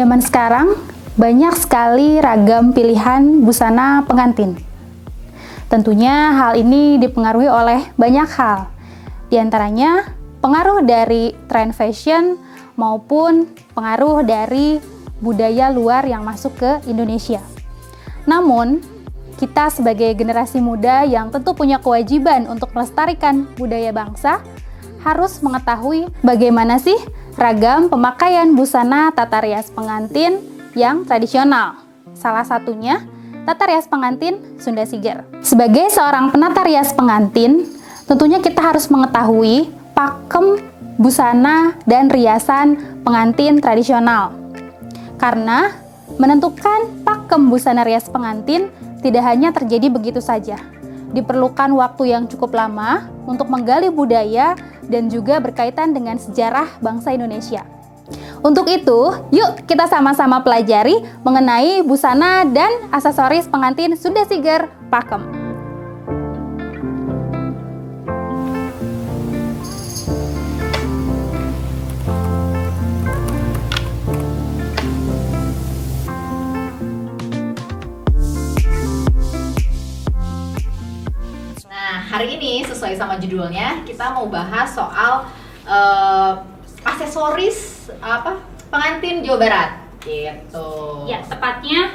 zaman sekarang, banyak sekali ragam pilihan busana pengantin. Tentunya hal ini dipengaruhi oleh banyak hal. Di antaranya, pengaruh dari tren fashion maupun pengaruh dari budaya luar yang masuk ke Indonesia. Namun, kita sebagai generasi muda yang tentu punya kewajiban untuk melestarikan budaya bangsa, harus mengetahui bagaimana sih ragam pemakaian busana tata rias pengantin yang tradisional. Salah satunya, tata rias pengantin Sunda Siger. Sebagai seorang penata rias pengantin, tentunya kita harus mengetahui pakem busana dan riasan pengantin tradisional. Karena menentukan pakem busana rias pengantin tidak hanya terjadi begitu saja. Diperlukan waktu yang cukup lama untuk menggali budaya dan juga berkaitan dengan sejarah bangsa Indonesia. Untuk itu, yuk kita sama-sama pelajari mengenai busana dan aksesoris pengantin Sunda Siger pakem. Hari ini sesuai sama judulnya, kita mau bahas soal aksesoris pengantin Jawa Barat gitu. Ya, tepatnya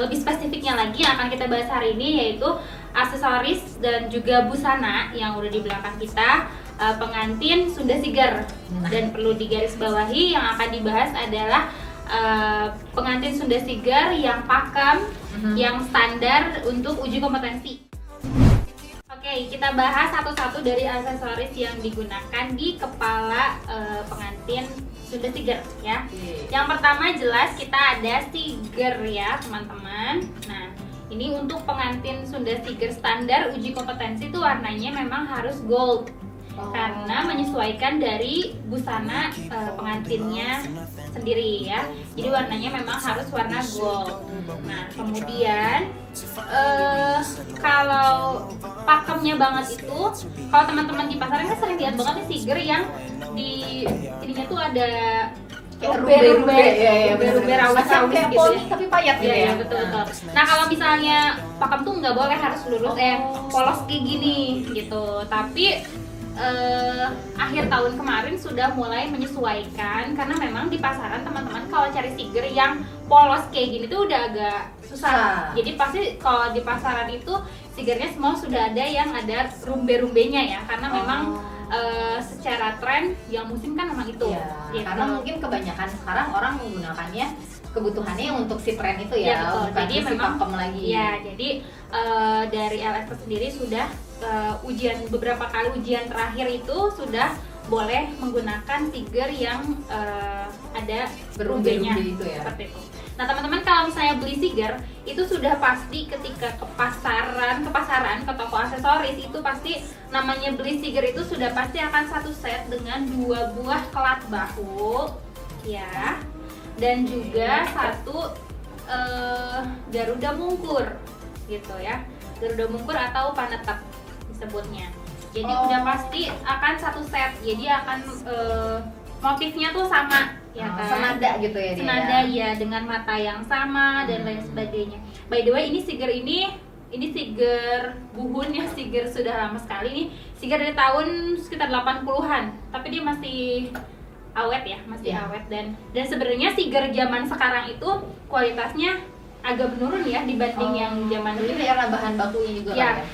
lebih spesifiknya lagi yang akan kita bahas hari ini yaitu aksesoris dan juga busana yang udah di belakang kita pengantin Sunda Siger. Dan perlu digarisbawahi yang akan dibahas adalah pengantin Sunda Siger yang pakem, yang standar untuk uji kompetensi. Oke, kita bahas satu-satu dari aksesoris yang digunakan di kepala pengantin Sunda Siger ya. Yang pertama jelas kita ada siger ya teman-teman. Nah, ini untuk pengantin Sunda Siger standar uji kompetensi itu warnanya memang harus gold. Karena menyesuaikan dari busana pengantinnya sendiri ya. Jadi warnanya memang harus warna gold. Nah, kemudian kalau pakemnya banget itu, kalau teman-teman di pasaran kan sering lihat banget nih siger yang di ininya tuh ada rubber awis-awis gitu ya. Tapi payat gitu ya. Betul. Nah, kalau misalnya pakem tuh nggak boleh harus lurus polos kayak gini gitu. Tapi akhir tahun kemarin sudah mulai menyesuaikan karena memang di pasaran teman-teman kalau cari siger yang polos kayak gini tuh udah agak susah. Jadi pasti kalau di pasaran itu sigernya semua sudah ada yang ada rumbe-rumbenya ya karena memang secara tren yang musim kan memang itu. Ya, karena mungkin kebanyakan sekarang orang menggunakannya kebutuhannya untuk si tren itu ya, betul. bukan Jadi si memang pakem lagi. Ya, jadi dari LSP sendiri sudah beberapa kali ujian terakhir itu sudah boleh menggunakan siger yang ada berumbenya itu ya. Seperti itu. Nah, teman-teman kalau misalnya beli siger itu sudah pasti ketika ke pasaran ke toko aksesoris itu pasti namanya beli siger itu sudah pasti akan satu set dengan 2 buah kelat bahu ya. Dan juga satu garuda mungkur gitu ya, garuda mungkur atau panetep disebutnya. Jadi udah pasti akan satu set, jadi akan motifnya tuh sama ya kan, senada gitu ya dia. Senada ya, dengan mata yang sama dan lain sebagainya. By the way, ini siger ini siger buhun ya, siger sudah lama sekali nih, siger dari tahun sekitar 80-an, tapi dia masih awet ya, masih awet dan sebenarnya siger zaman sekarang itu kualitasnya agak menurun ya dibanding yang zaman dulu. Ini karena bahan bakunya juga ya. Kan ya.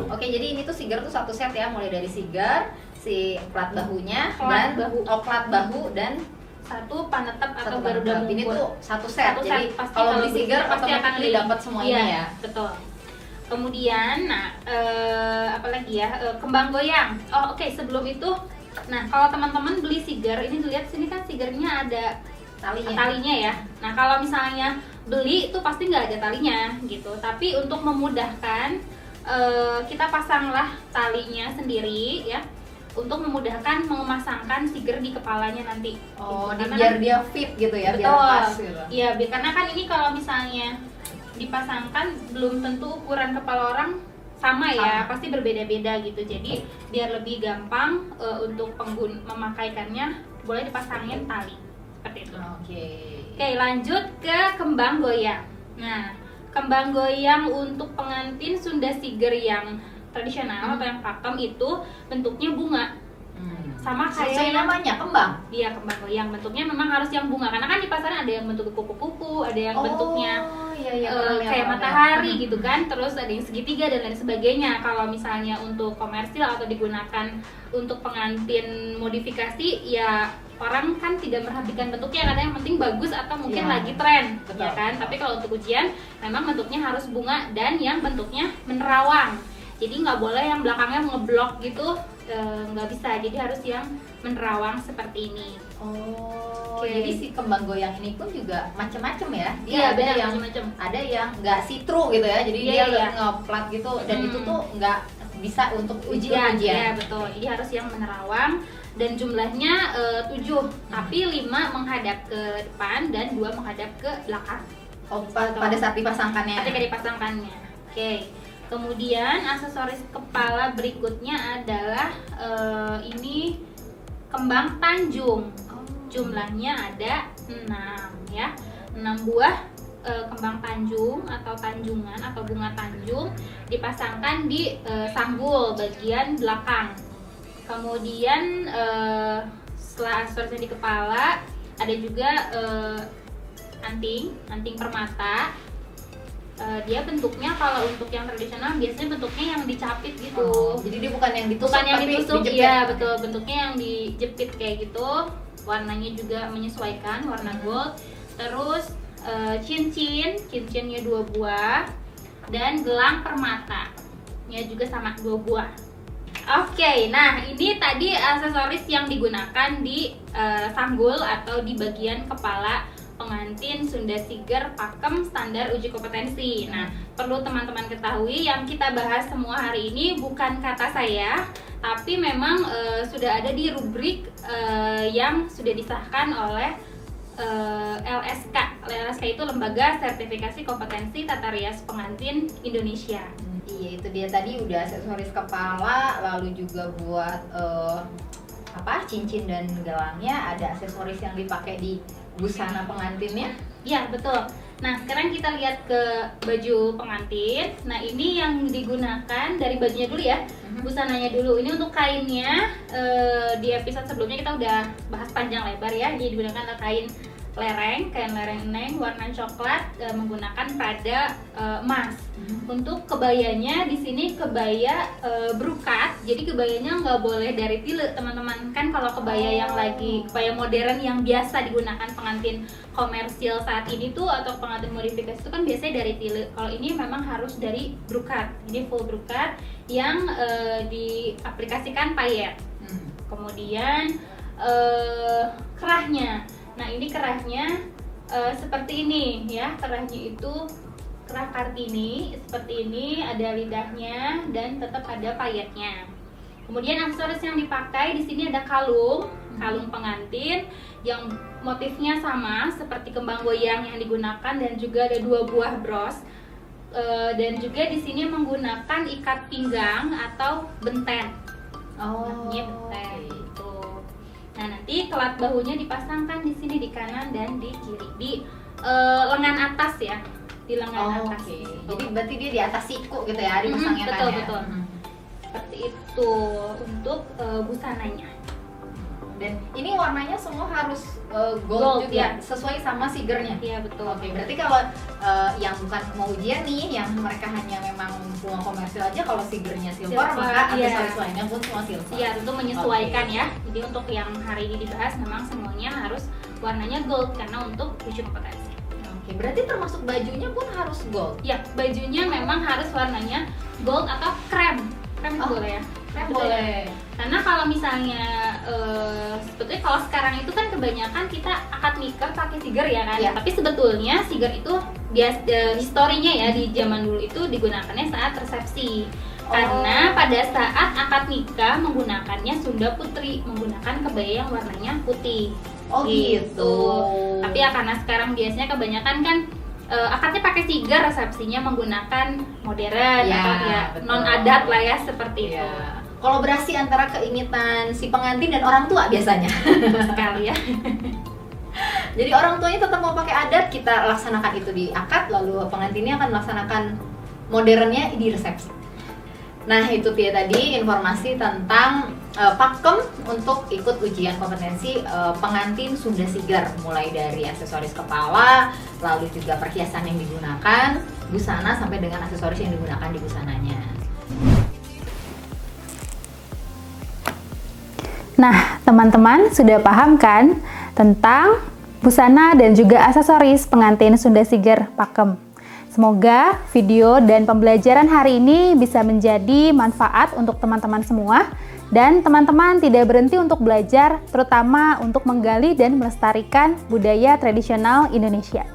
Oke, jadi ini tuh siger tuh satu set ya, mulai dari siger, si plat bahunya, plat bahu dan satu panetep atau garuda mungkur. Ini tuh satu set. Jadi kalau beli siger pasti akan dapat semua ini ya. Betul. Kemudian, apa lagi ya? Kembang goyang. Oke, sebelum itu, nah kalau teman-teman beli siger, ini dilihat sini kan sigernya ada talinya ya. Nah, kalau misalnya beli itu pasti nggak ada talinya gitu. Tapi untuk memudahkan, kita pasanglah talinya sendiri ya, untuk memudahkan memasangkan siger di kepalanya nanti. Gitu. Biar dia fit gitu ya, betul, biar pas gitu. Iya, karena kan ini kalau misalnya dipasangkan belum tentu ukuran kepala orang sama ya, pasti berbeda-beda gitu. Jadi biar lebih gampang untuk memakaikannya, boleh dipasangin tali. seperti itu. Oke. Lanjut ke kembang goyang. Nah, kembang goyang untuk pengantin Sunda Siger yang tradisional atau yang pakem itu bentuknya bunga. Sama kayak Sesuai namanya kembang. Iya, kembang goyang bentuknya memang harus yang bunga, karena kan di pasaran ada yang bentuk kupu-kupu, ada yang bentuknya kayak matahari gitu kan, terus ada yang segitiga dan lain sebagainya. Kalau misalnya untuk komersil atau digunakan untuk pengantin modifikasi, ya orang kan tidak memperhatikan bentuknya, karena yang penting bagus atau mungkin lagi tren, ya kan. Tapi kalau untuk ujian memang bentuknya harus bunga dan yang bentuknya menerawang. Jadi nggak boleh yang belakangnya ngeblok gitu, nggak bisa. Jadi harus yang menerawang seperti ini. Jadi si kembang goyang ini pun juga macam-macam ya. Dia Iya, ada benar, yang macam-macam. ada yang nggak see-through gitu ya. Jadi dia ngeplat gitu dan itu tuh nggak bisa untuk ujian. Iya, betul. Jadi harus yang menerawang dan jumlahnya 7, tapi 5 menghadap ke depan dan 2 menghadap ke belakang. Pada saat dipasangkannya. Ketika dipasangkannya. Oke. Kemudian aksesoris kepala berikutnya adalah ini kembang tanjung. Jumlahnya ada 6 ya. 6 buah kembang tanjung atau tanjungan atau bunga tanjung dipasangkan di sanggul bagian belakang. Kemudian setelah aksesorisnya di kepala ada juga anting permata. Dia bentuknya kalau untuk yang tradisional biasanya bentuknya yang dicapit gitu. Jadi dia bukan yang ditusuk, bukan yang tapi ditusuk, dijepit. iya betul, bentuknya yang dijepit kayak gitu. Warnanya juga menyesuaikan, warna gold. Terus cincinnya 2 buah dan gelang permata nya juga sama 2 buah. Oke, nah ini tadi aksesoris yang digunakan di sanggul atau di bagian kepala pengantin Sunda Siger pakem standar uji kompetensi. Nah, perlu teman-teman ketahui yang kita bahas semua hari ini bukan kata saya, tapi memang sudah ada di rubrik yang sudah disahkan oleh LSK. LSK itu Lembaga Sertifikasi Kompetensi Tata Rias Pengantin Indonesia. Iya, itu dia tadi udah aksesoris kepala, lalu juga buat cincin dan gelangnya, ada aksesoris yang dipakai di busana pengantinnya. Iya, betul. Nah, sekarang kita lihat ke baju pengantin. Nah, ini yang digunakan dari bajunya dulu ya, busananya dulu. Ini untuk kainnya, di episode sebelumnya kita udah bahas panjang lebar ya. Ini digunakan kain lereng eneng warna coklat menggunakan prada emas. Untuk kebayanya di sini kebaya brokat. Jadi kebayanya nggak boleh dari tile, teman-teman. Kan kalau kebaya yang lagi kebaya modern yang biasa digunakan pengantin komersil saat ini tuh atau pengantin modifikasi itu kan biasanya dari tile. Kalau ini memang harus dari brokat. Ini full brokat yang diaplikasikan payet. Kemudian kerahnya. Nah, ini kerahnya seperti ini ya. Kerahnya itu kerah Kartini seperti ini, ada lidahnya dan tetap ada payetnya. Kemudian aksesoris yang dipakai di sini ada kalung pengantin yang motifnya sama seperti kembang goyang yang digunakan dan juga ada 2 buah bros. Dan juga di sini menggunakan ikat pinggang atau benten. Namanya benten itu. Nah, nanti kelat bahunya dipasangkan di sini di kanan dan di kiri di lengan atas ya, di lengan atas. Jadi berarti dia di atas siku gitu ya, dipasangnya kan ya. Betul. Seperti itu untuk busananya. Dan ini warnanya semua harus gold juga, ya, sesuai sama sigernya. Iya, betul. Oke, berarti kalau yang bukan mau ujian nih, yang mereka hanya memang bunga komersil aja, kalau sigernya silver, maka aksesoris lainnya pun semua silver. Iya, tentu menyesuaikan ya. Jadi untuk yang hari ini dibahas memang semuanya harus warnanya gold karena untuk uji kompetensi. Oke, berarti termasuk bajunya pun harus gold. Ya, bajunya memang harus warnanya gold atau krem. Krem boleh ya? Krem boleh. Karena kalau misalnya sebetulnya kalau sekarang itu kan kebanyakan kita akad nikah pakai siger ya kan. Tapi sebetulnya siger itu historinya ya di zaman dulu itu digunakannya saat resepsi. Karena pada saat akad nikah menggunakannya Sunda Putri, menggunakan kebaya yang warnanya putih. Gitu. Tapi ya karena sekarang biasanya kebanyakan kan akadnya pakai siger, resepsinya menggunakan modern atau ya non adat lah ya seperti itu. Kolaborasi antara keinginan si pengantin dan orang tua biasanya. Sekali ya. Jadi orang tuanya tetap mau pakai adat, kita laksanakan itu di akad, lalu pengantinnya akan melaksanakan modernnya di resepsi. Nah, itu dia tadi informasi tentang pakem untuk ikut ujian kompetensi pengantin Sunda Sigar, mulai dari aksesoris kepala, lalu juga perhiasan yang digunakan, busana, sampai dengan aksesoris yang digunakan di busananya. Nah, teman-teman sudah paham kan tentang busana dan juga aksesoris pengantin Sunda Sigar pakem? Semoga video dan pembelajaran hari ini bisa menjadi manfaat untuk teman-teman semua, dan teman-teman tidak berhenti untuk belajar, terutama untuk menggali dan melestarikan budaya tradisional Indonesia.